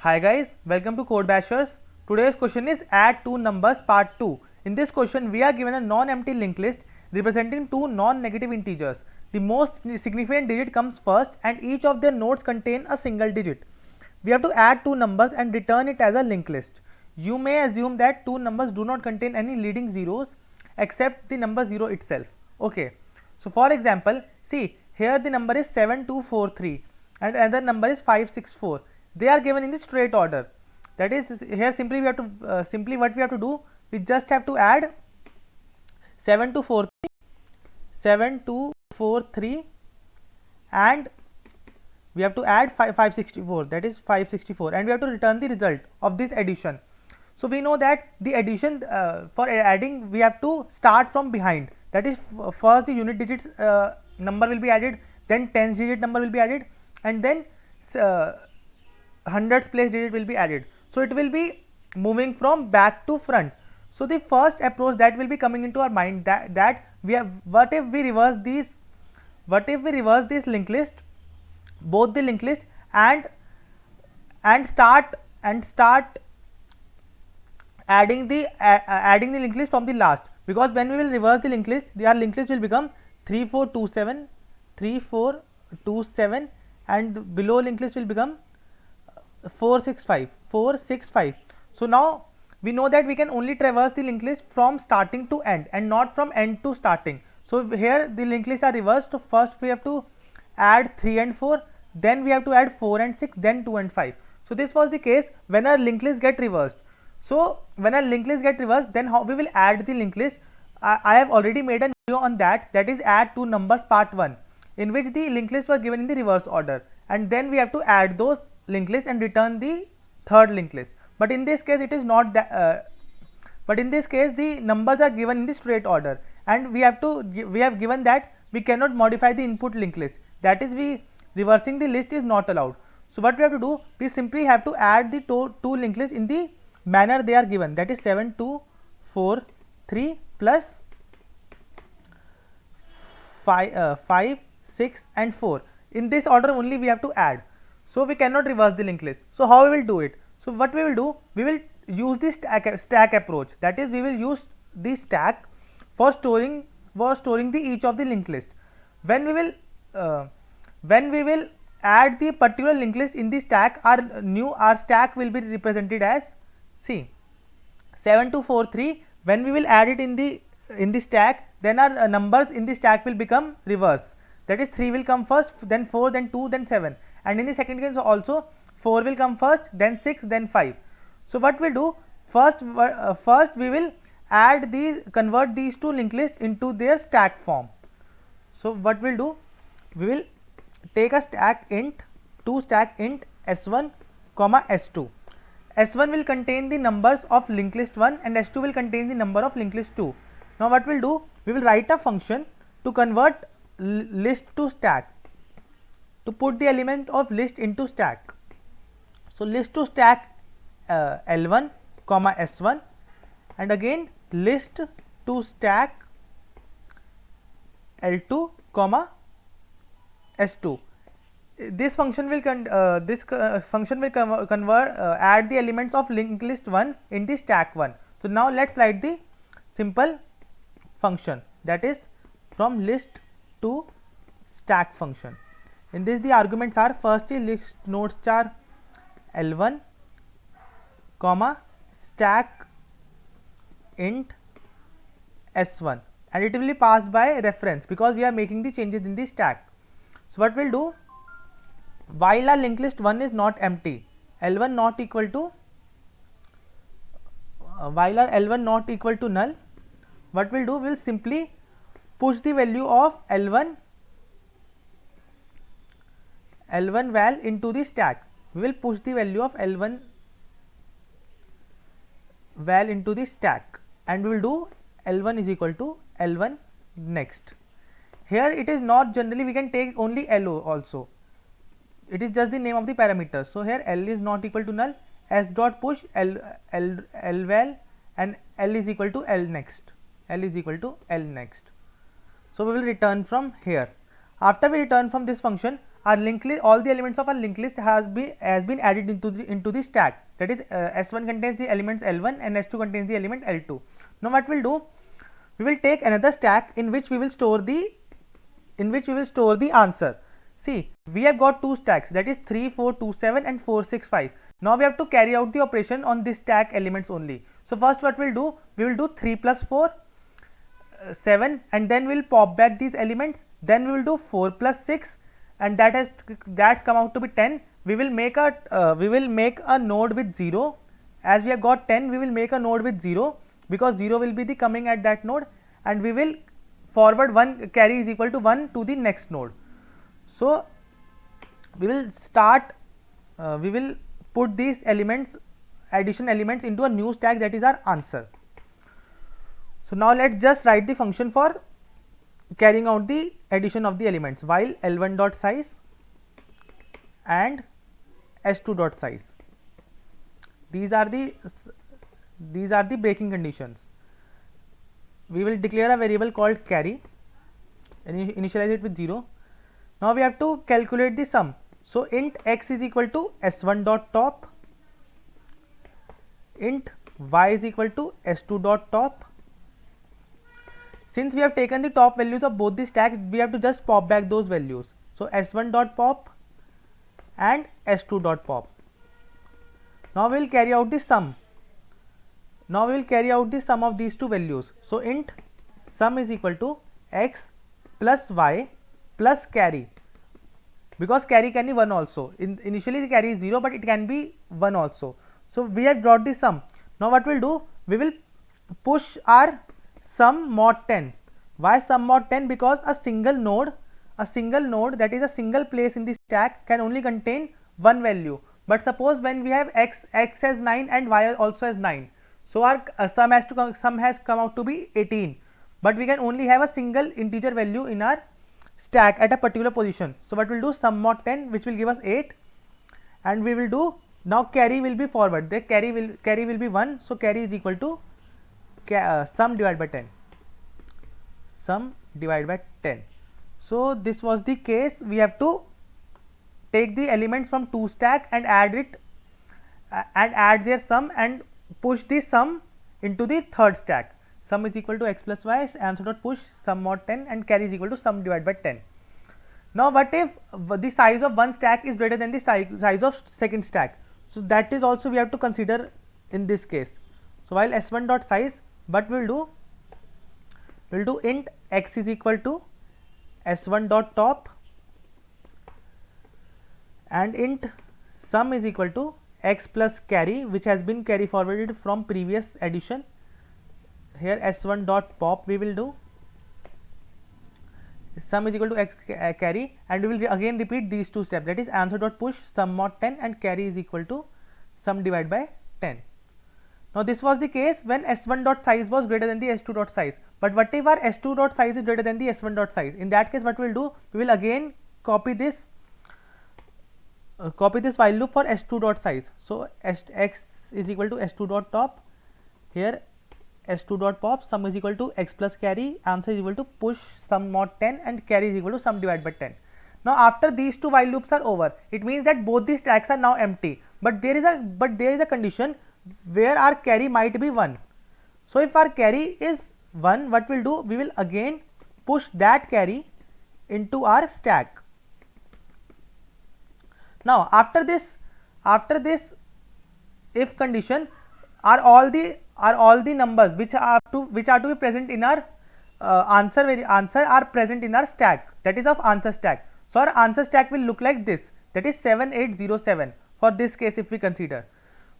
Hi guys, welcome to Code Bashers. Today's question is add two numbers part 2. In this question we are given a non-empty linked list representing two non-negative integers. The most significant digit comes first and each of their nodes contain a single digit. We have to add two numbers and return it as a linked list. You may assume that two numbers do not contain any leading zeros except the number 0 itself. Okay. So for example, see here the number is 7243 and another number is 564. They are given in the straight order. That is, here simply we have to simply what we have to do, we just have to add 7243 and we have to add 564, that is 564, and we have to return the result of this addition. So we know that the addition for adding we have to start from behind, that is first the unit digits number will be added, then tens digit number will be added, and then hundreds place digit will be added. So it will be moving from back to front. So the first approach that will be coming into our mind, that we have, what if we reverse this linked list, both the linked list, and start adding the linked list from the last, because when we will reverse the linked list, our linked list will become 3427 and below linked list will become 465. So now we know that we can only traverse the linked list from starting to end and not from end to starting. So here the linked lists are reversed. So first we have to add 3 and 4, then we have to add 4 and 6, then 2 and 5. So this was the case when our linked list get reversed. So when our linked list get reversed, then how we will add the linked list? I have already made a video on that, that is add two numbers part 1, in which the linked list was given in the reverse order, and then we have to add those linked list and return the third linked list. But in this case it is not that, but in this case the numbers are given in the straight order, and we have given that we cannot modify the input linked list, that is reversing the list is not allowed. So what we have to do, we simply have to add the two linked lists in the manner they are given, that is 7243 plus 5, 6 and 4. In this order only we have to add. So we cannot reverse the linked list. So how we will do it? So what we will do, we will use the stack approach, that is we will use the stack for storing the each of the linked list. When we will add the particular linked list in the stack, our stack will be represented as, see, 7243. When we will add it in the stack, then our numbers in the stack will become reverse, that is 3 will come first, then 4, then 2, then 7, and in the second case also 4 will come first, then 6, then 5. So what we do, first we will convert these two linked lists into their stack form. So what we'll do, we will take a stack int s1 comma s2. S1 will contain the numbers of linked list 1 and S2 will contain the number of linked list 2. Now what we'll do, we will write a function to convert list to stack, to put the element of list into stack. So list to stack L1 comma S1, and again list to stack L2 comma S2. This function will add the elements of linked list 1 in the stack 1. So now let's write the simple function, that is from list to stack function. In this the arguments are, firstly list nodes char L1 comma stack int S1, and it will be passed by reference because we are making the changes in the stack. So what we'll do, while our linked list 1 is not empty, L1 not equal to while our L1 not equal to null, what we'll do, we'll simply push the value of L1 val into the stack. We will push the value of L1 val into the stack, and we will do L1 is equal to L1 next. Here it is not, generally we can take only LO also, it is just the name of the parameter. So here L is not equal to null, S dot push L val, and L is equal to L next. So we will return from here. After we return from this function, our linked list, all the elements of our linked list has been added into the stack. That is, S1 contains the elements L1 and S2 contains the element L2. Now what we'll do, we will take another stack in which we will store the answer. See, we have got two stacks, that is 3, 4, 2, 7 and 4, 6, 5. Now we have to carry out the operation on this stack elements only. So first what we'll do, we will do 3 plus 4, 7, and then we'll pop back these elements. Then we will do 4 plus 6, and that's come out to be 10. We will make a node with 0. As we have got 10, we will make a node with 0, because 0 will be the coming at that node, and we will forward 1 carry is equal to 1 to the next node. So we will start, we will put these elements, addition elements, into a new stack, that is our answer. So now let's just write the function for carrying out the addition of the elements, while L1 dot size and S2 dot size. These are the breaking conditions. We will declare a variable called carry and initialize it with 0. Now we have to calculate the sum. So int x is equal to S1 dot top, int y is equal to S2 dot top. Since we have taken the top values of both the stacks, we have to just pop back those values. So S1 dot pop and S2 dot pop. Now we will carry out the sum. Now we will carry out the sum of these two values. So int sum is equal to x plus y plus carry, because carry can be 1 also. Initially the carry is 0, but it can be 1 also. So we have got the sum. Now what we will do, we will push our sum mod 10. Why sum mod 10? Because a single node, that is a single place in the stack, can only contain one value. But suppose when we have x as 9 and y also as 9, so our sum has come out to be 18, but we can only have a single integer value in our stack at a particular position. So what we will do, sum mod 10, which will give us 8, and we will do, now carry will be forward, the carry will be 1, so carry is equal to sum divided by 10, sum divided by 10. So this was the case. We have to take the elements from two stack and add their sum and push the sum into the third stack. Sum is equal to x plus y, answer dot push sum mod 10, and carry is equal to sum divided by 10. Now what if the size of one stack is greater than the size of second stack? So that is also we have to consider in this case. So while S1 dot size, but we'll do int x is equal to S1 dot top and int sum is equal to x plus carry, which has been carry forwarded from previous addition. Here S1 dot pop we will do, sum is equal to x carry, and we will again repeat these two steps, that is answer dot push sum mod 10 and carry is equal to sum divided by 10. Now this was the case when S1 dot size was greater than the S2 dot size, but what if our S2 dot size is greater than the S1 dot size? In that case what we will do, we will again copy this while loop for S2 dot size. So x is equal to S2 dot top, here S2 dot pop, sum is equal to x plus carry, answer is equal to push sum mod 10 and carry is equal to sum divided by 10. Now after these two while loops are over, it means that both these stacks are now empty, but there is a condition where our carry might be 1. So if our carry is 1, what we'll do, we will again push that carry into our stack. Now after this if condition, are all the numbers which are to be present in our answer are present in our stack, that is of answer stack. So our answer stack will look like this, that is 7807 for this case if we consider.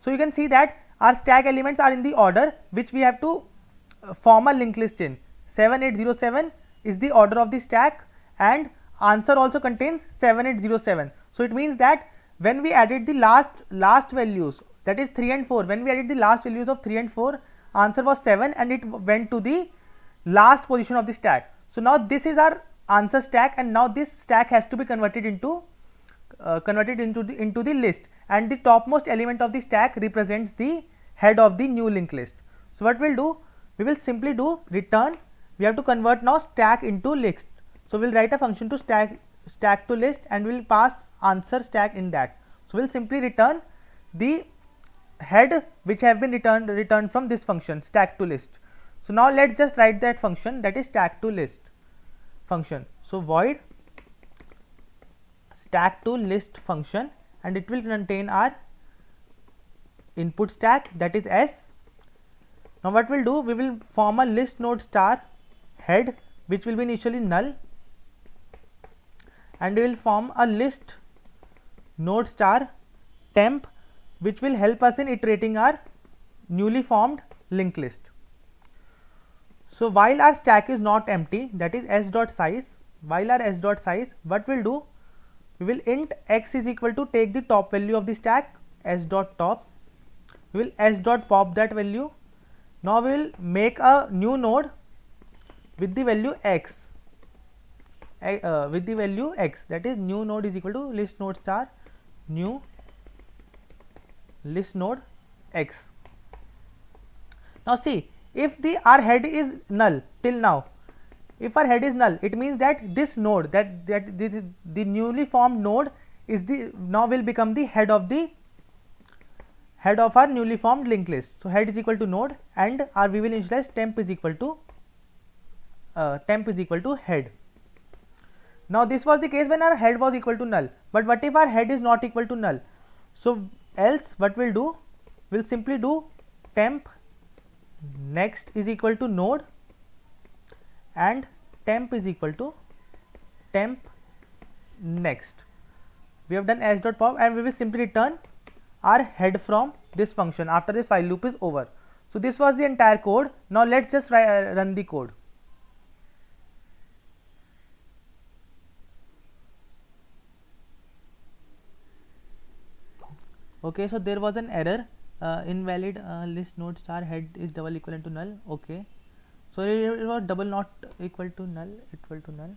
So you can see that our stack elements are in the order which we have to form a linked list in. 7807 is the order of the stack, and answer also contains 7807. So it means that when we added the last values, that is 3 and 4, when we added the last values of 3 and 4, answer was 7 and it went to the last position of the stack. So now this is our answer stack, and now this stack has to be converted into the list, and the topmost element of the stack represents the head of the new linked list. So what we'll do, we will simply do return, we have to convert now stack into list. So we'll write a function to stack stack to list and we'll pass answer stack in that. So we'll simply return the head which have been returned from this function stack to list. So now let's just write that function, that is stack to list function. So void stack to list function, and it will contain our input stack, that is S. Now what we'll do, we will form a list node star head which will be initially null, and we will form a list node star temp which will help us in iterating our newly formed linked list. So while our stack is not empty, that is s dot size, while our s dot size, what we'll do, we will int x is equal to take the top value of the stack s dot top, we will s dot pop that value. Now we will make a new node with the value x, with the value x, that is new node is equal to list node star new list node x. Now see, if our head is null till now, if our head is null, it means that this node, that this is the newly formed node is the now will become the head of our newly formed linked list. So head is equal to node, and our we will initialize temp is equal to head. Now this was the case when our head was equal to null, but what if our head is not equal to null? So else what we'll do, we'll simply do temp next is equal to node and temp is equal to temp next. We have done s dot pop, and we will simply return our head from this function after this while loop is over. So this was the entire code. Now let's just run the code. Okay, so there was an error, invalid list node star head is double equivalent to null. Okay, so it was double not equal to null, equal to null.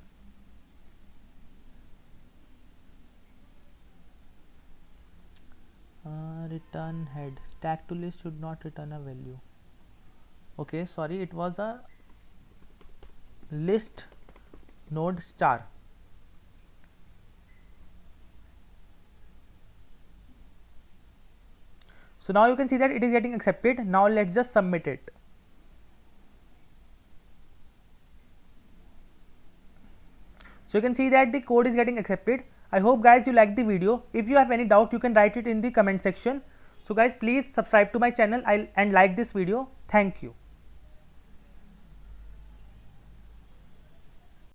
Return head stack to list should not return a value. Okay, sorry, it was a list node star. So now you can see that it is getting accepted. Now let's just submit it. So you can see that the code is getting accepted. I hope guys you liked the video. If you have any doubt, you can write it in the comment section. So guys, please subscribe to my channel and like this video. Thank you.